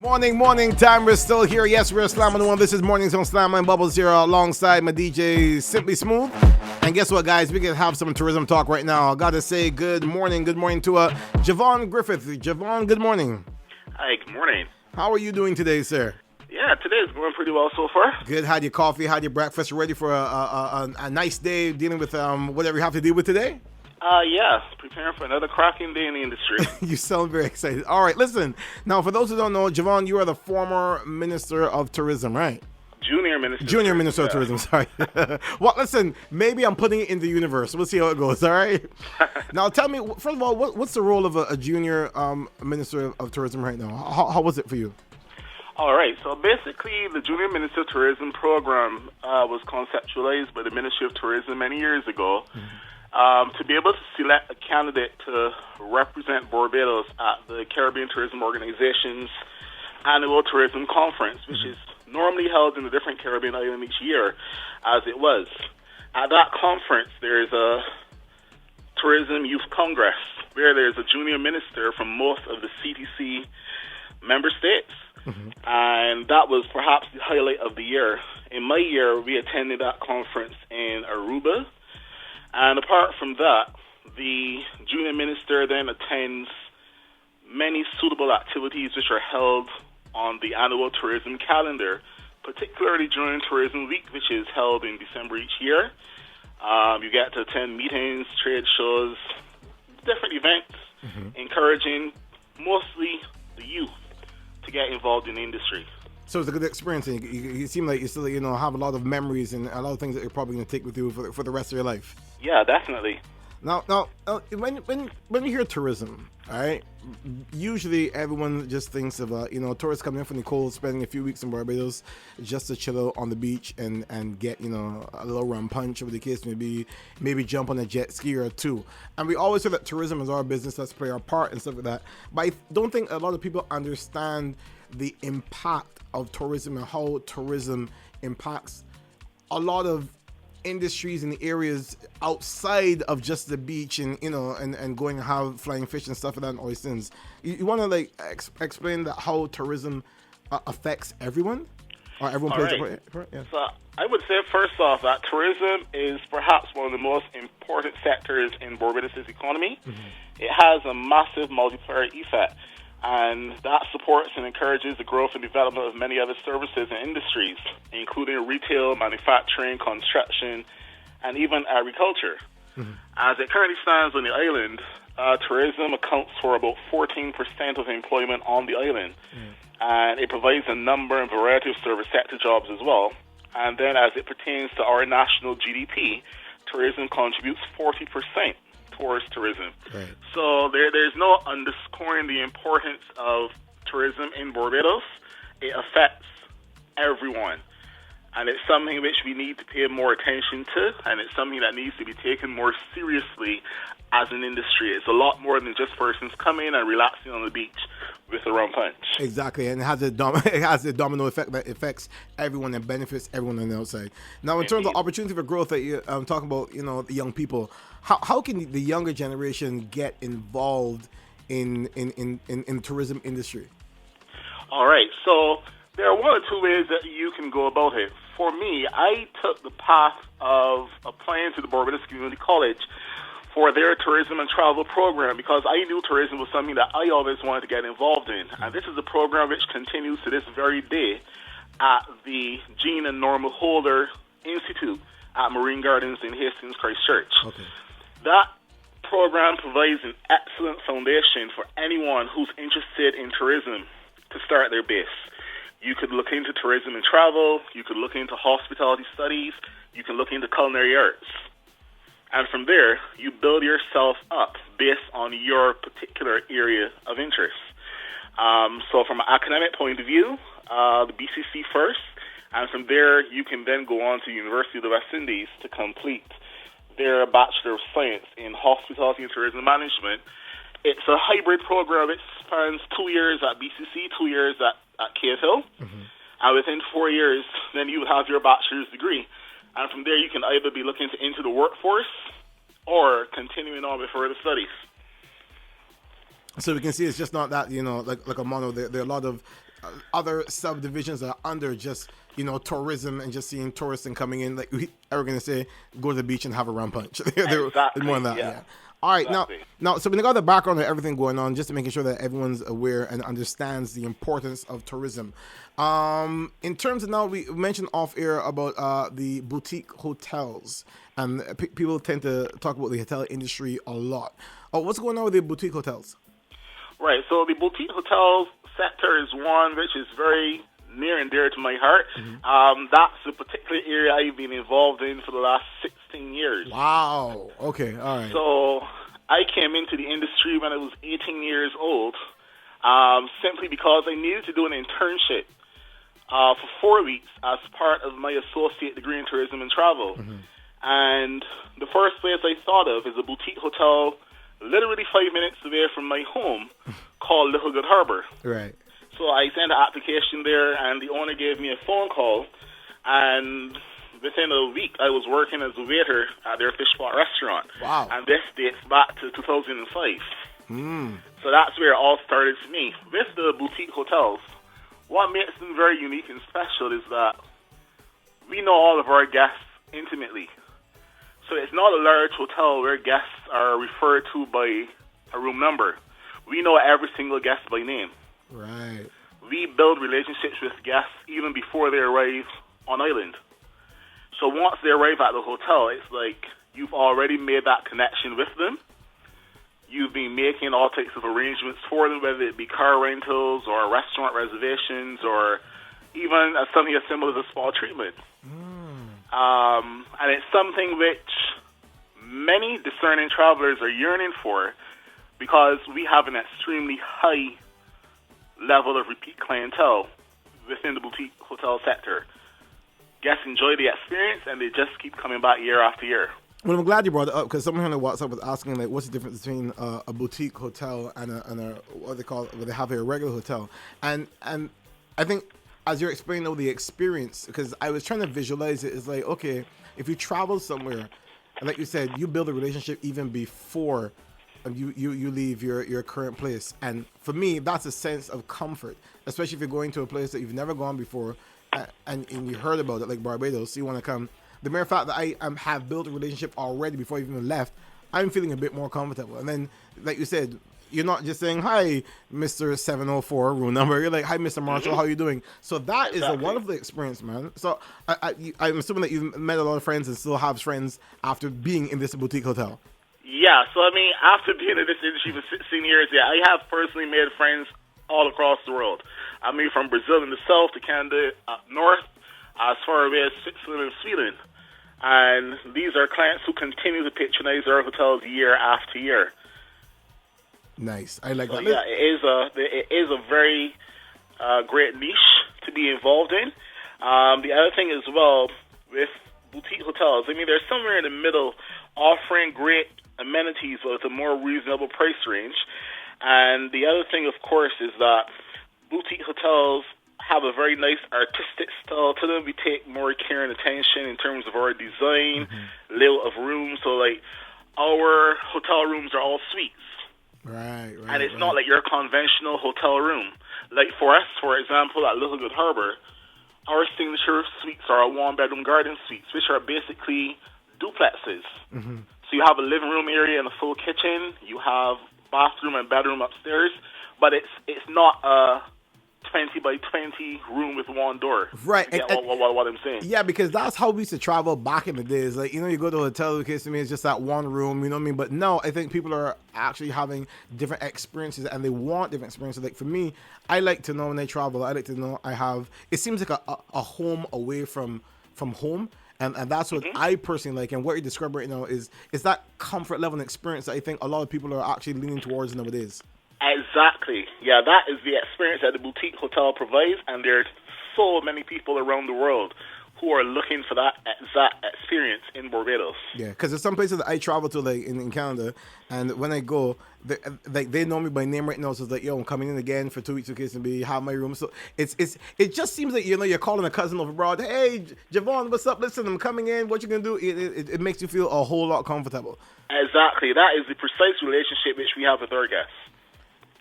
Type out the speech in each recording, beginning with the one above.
Morning time. We're still here. Yes, we're Slam on the One. This is Mornings on Slam and Bubbles here alongside my DJ Simply Smooth. And guess what, guys? We can have some tourism talk right now. I gotta say good morning to Javon Griffith. Javon, good morning. Hi, good morning. How are you doing today, sir? Yeah, today's going pretty well so far. Good. Had your coffee, had your breakfast, ready for a nice day dealing with whatever you have to deal with today? Yeah, preparing for another cracking day in the industry. You sound very excited. All right, listen. Now, for those who don't know, Javon, you are the former Minister of Tourism, right? Junior Minister of Tourism, sorry. Well, listen, maybe I'm putting it in the universe. We'll see how it goes, all right? Now, tell me, first of all, what's the role of a junior Minister of Tourism right now? How was it for you? All right, so basically the Junior Minister of Tourism program was conceptualized by the Ministry of Tourism many years ago. To be able to select a candidate to represent Barbados at the Caribbean Tourism Organization's annual tourism conference, which is normally held in a different Caribbean island each year, as it was. At that conference, there is a Tourism Youth Congress, where there's a junior minister from most of the CTC member states. And that was perhaps the highlight of the year. In my year, we attended that conference in Aruba. And apart from that, the junior minister then attends many suitable activities which are held on the annual tourism calendar, particularly during Tourism Week, which is held in December each year. You get to attend meetings, trade shows, different events, encouraging mostly the youth to get involved in the industry. So it's a good experience, and you seem like you still, have a lot of memories and a lot of things that you're probably going to take with you for the rest of your life. Yeah, definitely. Now, when you hear tourism, all right, usually everyone just thinks of tourists coming in from the cold, spending a few weeks in Barbados just to chill out on the beach and get a little rum punch, over the case maybe jump on a jet ski or two. And we always say that tourism is our business, let's play our part and stuff like that. But I don't think a lot of people understand the impact of tourism and how tourism impacts a lot of industries in the areas outside of just the beach and going and have flying fish and stuff like that and all these things. You want to explain that how tourism affects everyone, or everyone plays a part? Yeah. So I would say first off that tourism is perhaps one of the most important sectors in Barbados' economy. It has a massive multiplier effect, and that supports and encourages the growth and development of many other services and industries, including retail, manufacturing, construction, and even agriculture. As it currently stands on the island, tourism accounts for about 14% of employment on the island, and it provides a number and variety of service sector jobs as well. And then as it pertains to our national GDP, tourism contributes 40% towards tourism. Right. So there's no underscoring the importance of tourism in Barbados. It affects everyone. And it's something which we need to pay more attention to, and it's something that needs to be taken more seriously as an industry. It's a lot more than just persons coming and relaxing on the beach with a rum punch. Exactly, and it has a domino effect that affects everyone and benefits everyone on the outside. Now, in terms of opportunity for growth that you're talking about, the young people, how can the younger generation get involved in the tourism industry? All right, so there are one or two ways that you can go about it. For me, I took the path of applying to the Barbados Community College for their tourism and travel program because I knew tourism was something that I always wanted to get involved in. And this is a program which continues to this very day at the Jean and Norma Holder Institute at Marine Gardens in Hastings, Christchurch. Okay. That program provides an excellent foundation for anyone who's interested in tourism to start their base. You could look into tourism and travel, you could look into hospitality studies, you can look into culinary arts. And from there, you build yourself up based on your particular area of interest. So from an academic point of view, the BCC first, and from there you can then go on to University of the West Indies to complete their Bachelor of Science in Hospitality and Tourism Management. It's a hybrid program. It spans 2 years at BCC, 2 years at KFL. And within 4 years, then you have your bachelor's degree. And from there, you can either be looking into the workforce or continuing on with further studies. So we can see it's just not that, like a mono. There are a lot of other subdivisions that are under just, tourism and just seeing tourists and coming in. Like we are going to say, go to the beach and have a rum punch. They're Exactly. more than that. Yeah. All right, Exactly. now, so we got the background of everything going on, just to making sure that everyone's aware and understands the importance of tourism. In terms of now, we mentioned off air about the boutique hotels, and people tend to talk about the hotel industry a lot. What's going on with the boutique hotels? Right. So the boutique hotels sector is one which is very near and dear to my heart. That's a particular area I've been involved in for the last 16 years. Wow. Okay. All right. So I came into the industry when I was 18 years old, simply because I needed to do an internship for 4 weeks as part of my associate degree in tourism and travel. And the first place I thought of is a boutique hotel literally 5 minutes away from my home called Little Good Harbor. Right. So I sent an application there, and the owner gave me a phone call, and within a week I was working as a waiter at their fish pot restaurant. Wow. And this dates back to 2005. So that's where it all started for me. With the boutique hotels, what makes them very unique and special is that we know all of our guests intimately. So it's not a large hotel where guests are referred to by a room number. We know every single guest by name. Right. We build relationships with guests even before they arrive on island. So once they arrive at the hotel, it's like you've already made that connection with them. You've been making all types of arrangements for them, whether it be car rentals or restaurant reservations or even something as simple as a spa treatment. And it's something which many discerning travelers are yearning for because we have an extremely high level of repeat clientele within the boutique hotel sector. Guests enjoy the experience and they just keep coming back year after year. Well, I'm glad you brought it up because someone on WhatsApp was asking, like, what's the difference between a boutique hotel and a what they call, what they have here, a regular hotel. And I think as you're explaining the experience, because I was trying to visualize it, it's like, okay, if you travel somewhere, and like you said, you build a relationship even before you leave your current place. And for me, that's a sense of comfort, especially if you're going to a place that you've never gone before and you heard about it, like Barbados, so you want to come. The mere fact that I have built a relationship already before I even left, I'm feeling a bit more comfortable. And then, like you said, you're not just saying, hi, Mr. 704, room number. You're like, hi, Mr. Marshall, how you doing? So that is a wonderful experience, man. So I'm assuming that you've met a lot of friends and still have friends after being in this boutique hotel. Yeah, so I mean, after being in this industry for 16 years, yeah, I have personally made friends all across the world. I mean, from Brazil in the south to Canada up north, as far away as Switzerland and Sweden. And these are clients who continue to patronize our hotels year after year. Nice. I like that. Yeah, it is a very great niche to be involved in. The other thing as well, with boutique hotels, I mean, they're somewhere in the middle offering great amenities with a more reasonable price range. And the other thing, of course, is that boutique hotels have a very nice artistic style to them. We take more care and attention in terms of our design, layout of rooms. So, like, our hotel rooms are all suites. Right. And it's not like your conventional hotel room. Like for us, for example, at Little Good Harbor, our signature suites are one-bedroom garden suites, which are basically duplexes. So you have a living room area and a full kitchen. You have bathroom and bedroom upstairs, but it's not a 20 by 20 room with one door. Right. You get what I'm saying? Yeah, because that's how we used to travel back in the days. Like, you go to a hotel, because to me, it's just that one room, you know what I mean? But no, I think people are actually having different experiences and they want different experiences. Like for me, I like to know when I travel, I like to know it seems like a home away from home. And that's what I personally like. And what you describe right now is that comfort level and experience that I think a lot of people are actually leaning towards nowadays. Exactly. Yeah, that is the experience that the boutique hotel provides, and there's so many people around the world who are looking for that exact experience in Barbados. Yeah, because there's some places that I travel to, like in Canada, and when I go, they know me by name right now. So it's like, yo, I'm coming in again for 2 weeks to KSB, have my room. So it just seems like you're calling a cousin over abroad. Hey, Javon, what's up? Listen, I'm coming in. What you gonna do? It makes you feel a whole lot comfortable. Exactly. That is the precise relationship which we have with our guests.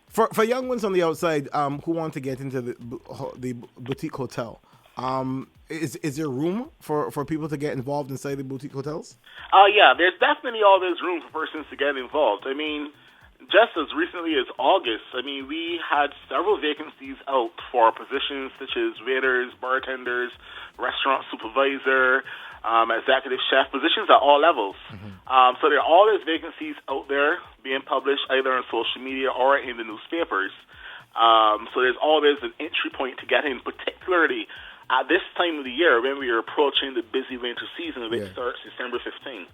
For young ones on the outside who want to get into the boutique hotel, is there room for people to get involved inside the boutique hotels? Yeah, there's definitely always room for persons to get involved. I mean, just as recently as August, I mean, we had several vacancies out for positions such as waiters, bartenders, restaurant supervisor, executive chef, positions at all levels. So there are always vacancies out there being published either on social media or in the newspapers. So there's always an entry point to get in, particularly at this time of the year when we are approaching the busy winter season, which starts December 15th.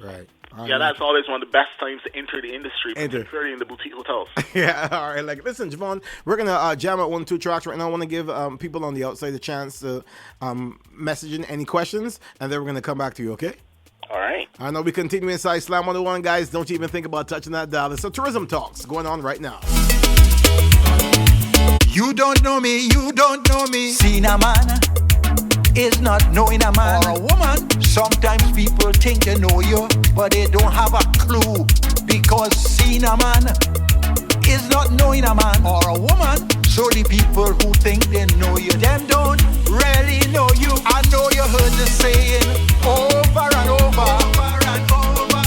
Right. Yeah, that's always one of the best times to enter the industry, particularly in the boutique hotels. Yeah, all right. Like, listen, Javon, we're going to jam out 1-2 tracks right now. I want to give people on the outside a chance to message in any questions, and then we're going to come back to you, okay? All right. I know we continue inside Slam 101, guys. Don't you even think about touching that dial. It's a tourism talks going on right now. You don't know me, you don't know me. Seeing a man is not knowing a man or a woman. Sometimes people think they know you, but they don't have a clue. Because seeing a man is not knowing a man or a woman. So the people who think they know you, them don't really know you. I know you heard the saying over and over,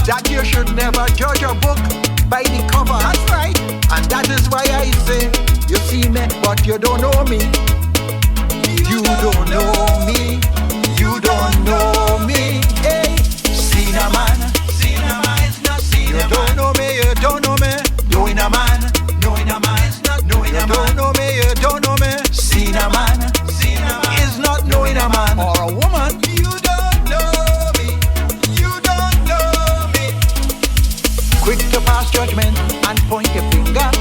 that you should never judge a book by the cover. That's right. And that is why I say, you see me, but you don't know me. You don't know me. You don't know me. Hey, seen a man is not seen a man. You don't know me, you don't know me. Knowing a man is not knowing a man. You don't know me, you don't know me. Seen a man is not knowing a man or a woman. You don't know me. You don't know me. Quick to pass judgment and point your finger.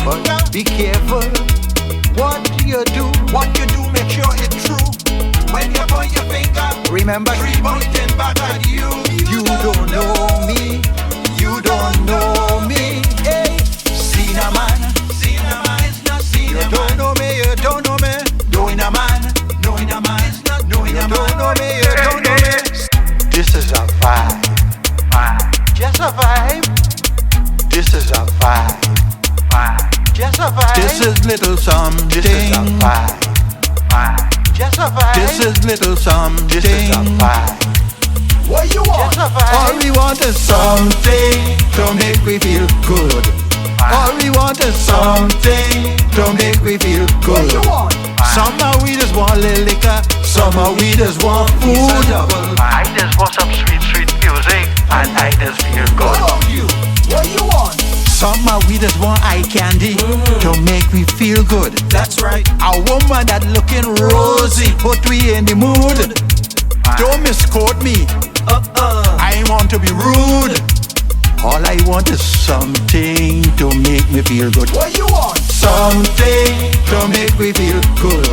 But be careful what you do. What you do, make sure it's true. When you point your finger, remember 3 pointing back at you. You don't know me. You don't know me. Hey, seen a man is not seen a man. You don't know me. You don't know me. Knowing a man is not knowing a man. You don't know me. You don't know me. This is a vibe. Just a vibe. This is a vibe. Just a vibe. This is little something. This is a vibe. Just a vibe. This is little something. This is a vibe. What you want? Just a vibe. All we want is something to make we feel good. All we want is something to make we feel good. What you want? Somehow we just want a little liquor. Somehow we just want food. I just want some sweet, sweet music, and I just feel good. What about you? What you want? Somehow we just want eye candy to make me feel good. That's right. A woman that looking rosy put we in the mood. Don't misquote me. I ain't want to be rude. All I want is something to make me feel good. What you want? Something to make me feel good.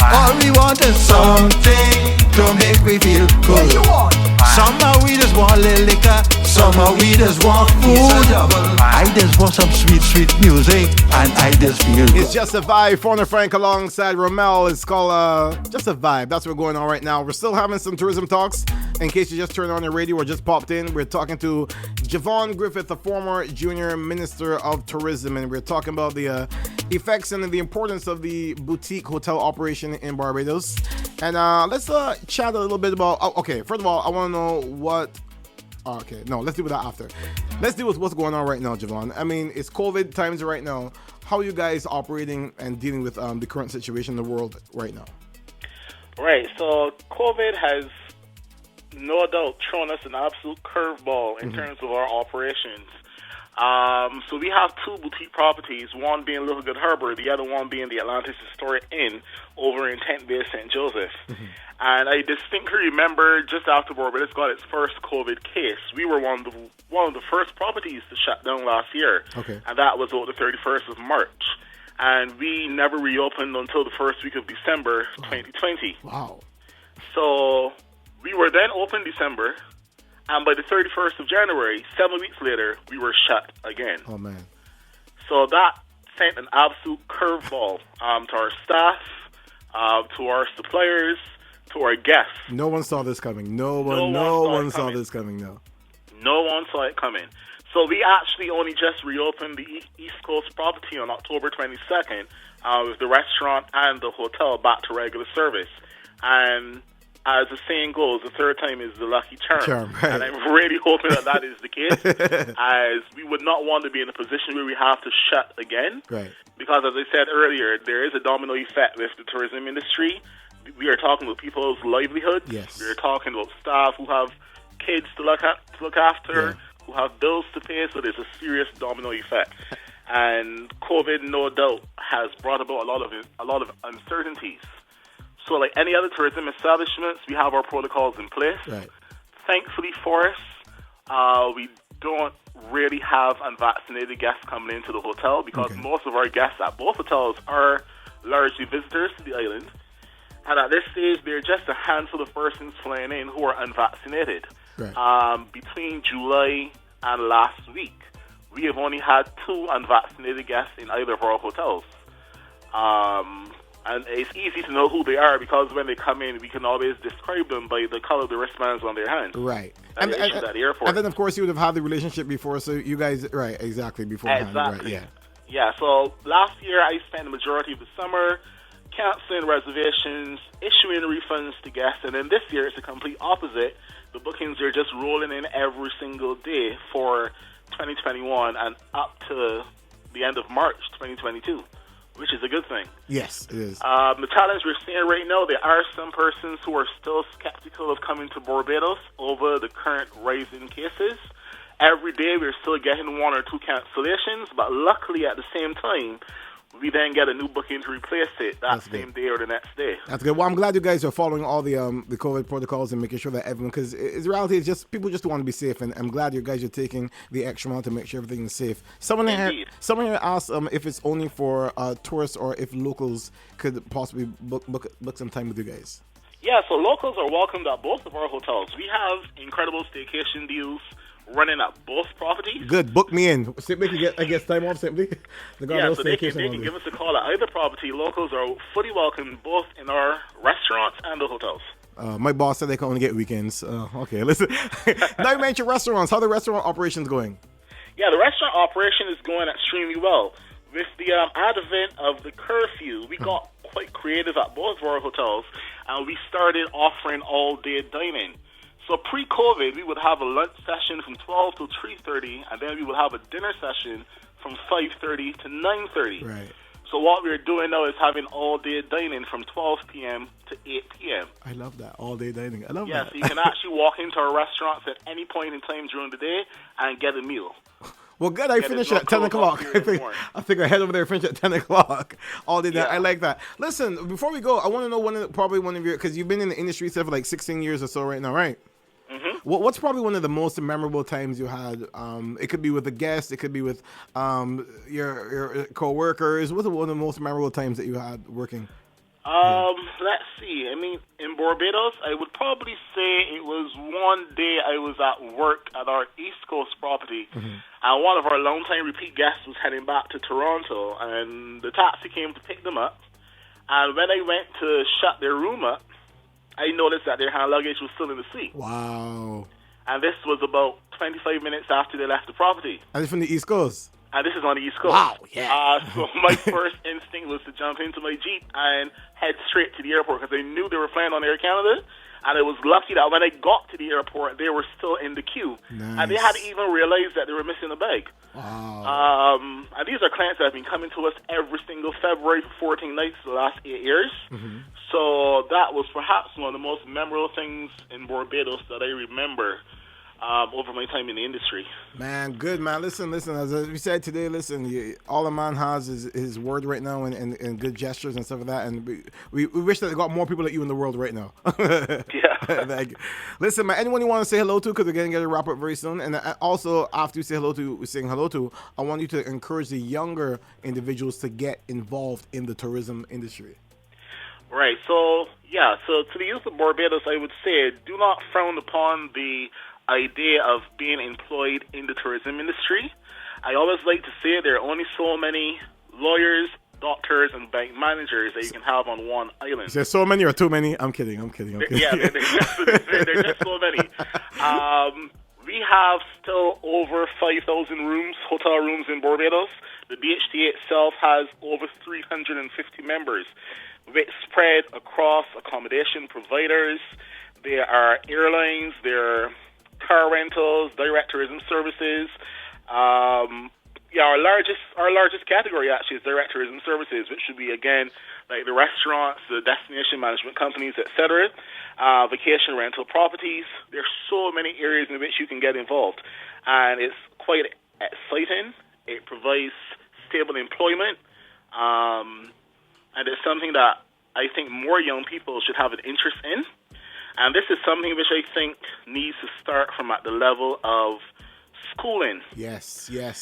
All we want is something to make me feel good. What you want? Somehow we just want a little liquor. Somehow we just want food. I just want some sweet, sweet music, and I just feel good. It's Just a Vibe. Foreigner Frank alongside Ramel. It's called Just a Vibe. That's what's going on right now. We're still having some tourism talks. In case you just turned on the radio or just popped in, we're talking to Javon Griffith, the former junior minister of tourism, and we're talking about the effects and the importance of the boutique hotel operation in Barbados. And let's chat a little bit about. Okay, first of all, I want to know what. Okay, no, let's deal with that after. Let's deal with what's going on right now, Javon. I mean, it's COVID times right now. How are you guys operating and dealing with the current situation in the world right now? Right, so COVID has no doubt thrown us an absolute curveball in terms of our operations. So we have 2 boutique properties, one being Little Good Harbor, the other one being the Atlantis Historic Inn over in Tent Bay, St. Joseph. And I distinctly remember just after Barbados got its first COVID case, we were one of the first properties to shut down last year. Okay. And that was on the 31st of March. And we never reopened until the first week of December 2020. Wow. So we were then open December, and by the 31st of January, 7 weeks later, we were shut again. Oh, man. So that sent an absolute curveball to our staff, to our suppliers, to our guests. No one saw this coming. No one saw this coming, no. No one saw it coming. So we actually only just reopened the East Coast property on October 22nd with the restaurant and the hotel back to regular service. And as the saying goes, the third time is the lucky charm. Right. And I'm really hoping that is the case, as we would not want to be in a position where we have to shut again. Right. Because, as I said earlier, there is a domino effect with the tourism industry. We are talking about people's livelihood. Yes. We are talking about staff who have kids to look after, who have bills to pay, so there's a serious domino effect. And COVID, no doubt, has brought about a lot of uncertainties. So, like any other tourism establishments, we have our protocols in place. Right. Thankfully for us, we don't really have unvaccinated guests coming into the hotel because most of our guests at both hotels are largely visitors to the island. And at this stage, there are just a handful of persons flying in who are unvaccinated. Right. Between July and last week, we have only had 2 unvaccinated guests in either of our hotels. And it's easy to know who they are because when they come in, we can always describe them by the color of the wristbands on their hands. Right. And at the airport. And then, of course, you would have had the relationship before, so you guys, right, exactly, beforehand. Exactly. Right, yeah, so last year I spent the majority of the summer canceling reservations, issuing refunds to guests, and then this year it's the complete opposite. The bookings are just rolling in every single day for 2021 and up to the end of March 2022. Which is a good thing. Yes, it is. The challenge we're seeing right now, there are some persons who are still skeptical of coming to Barbados over the current rise in cases. Every day we're still getting 1 or 2 cancellations, but luckily at the same time, we then get a new booking to replace it that same day or the next day. That's good. Well, I'm glad you guys are following all the COVID protocols and making sure that everyone, because in reality, it's just people just want to be safe, and I'm glad you guys are taking the extra mile to make sure everything is safe. Someone here asked if it's only for tourists or if locals could possibly book some time with you guys. Yeah, so locals are welcomed at both of our hotels. We have incredible staycation deals running at both properties. Good, book me in. Simply can get time off simply. So they can give us a call at either property. Locals are fully welcome both in our restaurants and the hotels. My boss said they can only get weekends. Okay, listen. Now you mentioned restaurants. How are the restaurant operations going? Yeah, the restaurant operation is going extremely well. With the advent of the curfew, we got quite creative at both of our hotels, and we started offering all-day dining. So pre-COVID, we would have a lunch session from 12 to 3:30, and then we would have a dinner session from 5:30 to 9:30. Right. So what we're doing now is having all-day dining from 12 p.m. to 8 p.m. I love that, all-day dining. I love that. Yeah, so you can actually walk into our restaurants at any point in time during the day and get a meal. Well, good. I finish at 10 o'clock. I think I head over there and finish at 10 o'clock. All day. I like that. Listen, before we go, I want to know one of your, because you've been in the industry for like 16 years or so right now, right? Mm-hmm. What's probably one of the most memorable times you had? It could be with a guest. It could be with your co-workers. What's one of the most memorable times that you had working? Let's see. I mean, in Barbados, I would probably say it was one day I was at work at our East Coast property, and one of our longtime repeat guests was heading back to Toronto, and the taxi came to pick them up. And when I went to shut their room up, I noticed that their hand luggage was still in the seat. Wow. And this was about 25 minutes after they left the property. And it's from the East Coast? And this is on the East Coast. Wow, yeah. So my first instinct was to jump into my Jeep and head straight to the airport because I knew they were flying on Air Canada. And I was lucky that when I got to the airport, they were still in the queue. Nice. And they hadn't even realized that they were missing a bag. Wow. And these are clients that have been coming to us every single February for 14 nights for the last 8 years. So that was perhaps one of the most memorable things in Barbados that I remember over my time in the industry. Man, good, man. Listen. As we said today, all a man has is his word right now and good gestures and stuff like that. And we wish that they got more people like you in the world right now. Yeah. Listen, man, anyone you want to say hello to, because we're going to get a wrap up very soon. And also, after you say saying hello to, I want you to encourage the younger individuals to get involved in the tourism industry. Right. So to the youth of Barbados, I would say do not frown upon the idea of being employed in the tourism industry. I always like to say there are only so many lawyers, doctors, and bank managers that you can have on one island. Is there so many or too many? I'm kidding. Yeah, there's just so many. We we have still over 5,000 rooms, hotel rooms in Barbados. The BHTA itself has over 350 members, which spread across accommodation providers. There are airlines, there are car rentals, direct tourism services. Our largest category actually is direct tourism services, which should be, again, like the restaurants, the destination management companies, etc., vacation rental properties. There's so many areas in which you can get involved, and it's quite exciting. It provides stable employment, and it's something that I think more young people should have an interest in. And this is something which I think needs to start from at the level of schooling. Yes. Yeah,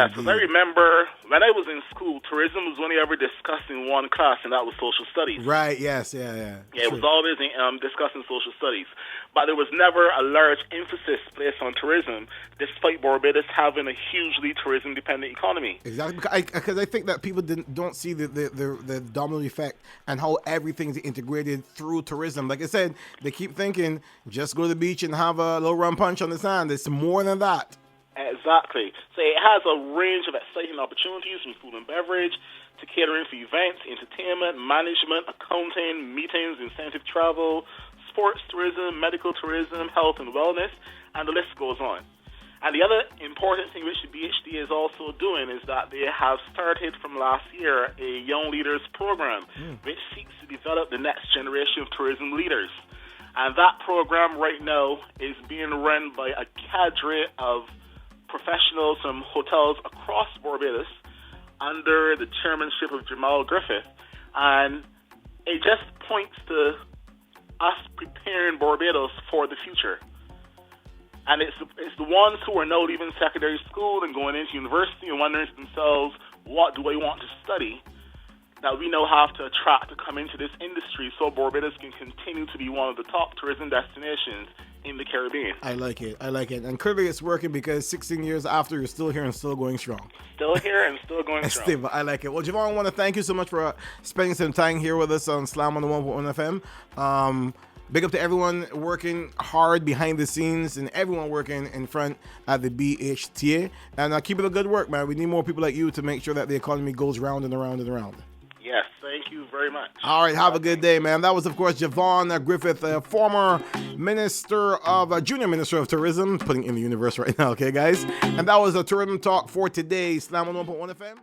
because I remember when I was in school, tourism was only ever discussed in one class, and that was social studies. Right, yes, yeah. Yeah, it was always discussed in social studies. But there was never a large emphasis placed on tourism, despite Barbados having a hugely tourism-dependent economy. Exactly, because I think that people don't see the domino effect and how everything's integrated through tourism. Like I said, they keep thinking, just go to the beach and have a little rum punch on the sand. It's more than that. Exactly. So it has a range of exciting opportunities from food and beverage to catering for events, entertainment, management, accounting, meetings, incentive travel, sports tourism, medical tourism, health and wellness, and the list goes on. And the other important thing which the BHD is also doing is that they have started from last year a Young Leaders program, which seeks to develop the next generation of tourism leaders. And that program right now is being run by a cadre of professionals from hotels across Barbados under the chairmanship of Griffith. And it just points to us preparing Barbados for the future. And it's the ones who are now leaving secondary school and going into university and wondering to themselves, what do I want to study? That we now have to attract to come into this industry so Barbados can continue to be one of the top tourism destinations in the Caribbean. I like it. And clearly it's working because 16 years after, you're still here and still going strong. Still here and still going strong. Steve, I like it. Well, Javon, I want to thank you so much for spending some time here with us on Slam on the 1.1 FM. Big up to everyone working hard behind the scenes and everyone working in front at the BHTA. And keep it a good work, man. We need more people like you to make sure that the economy goes round and around and around. Yes, thank you very much. All right, have a good day, man. That was, of course, Javon Griffith, former junior minister of tourism, putting in the universe right now, okay, guys? And that was a tourism talk for today, Slam on 1.1 FM.